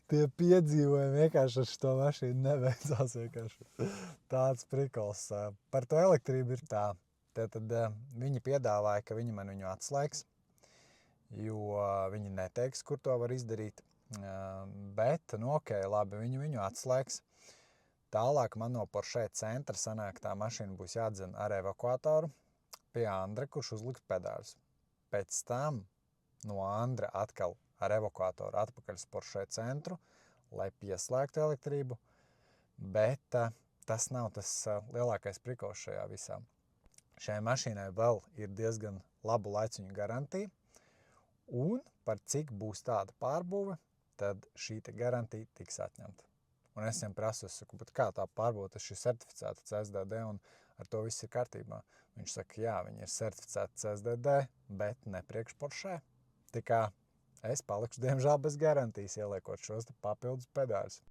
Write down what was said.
tie piedzīvojumi vienkārši ar šo mašīnu nebeidzās vienkārši. Tāds prikols. Par to elektrību ir tā. Tad viņi piedāvāja, ka viņi man viņu atslēgs, jo viņi neteiks, kur to var izdarīt. Bet, ok, labi, viņu atslēgs. Tālāk man no Porsche centra sanāk, tā mašīna būs jādzen ar evakuatoru pie Andra, kurš uzliks pedāļus. Pēc tam no Andra atkal ar evakuatoru atpakaļ uz Porsche centru, lai pieslēgtu elektrību, bet tas nav tas lielākais prikols šajā visā. Šai mašīnai vēl ir diezgan labu laiciņu garantija, un par cik būs tāda pārbūve, tad šī garantija tiks atņemta. Un es viņam prasu, bet kā tā pārbūve, tas ir certificēta CSDD un ar to viss ir kārtībā. Viņš saka, jā, viņi ir certificēti CSDD, bet ne priekš Porsche. Tā kā es palikšu, diemžēl, bez garantijas ieliekot šos papildus pedāļus.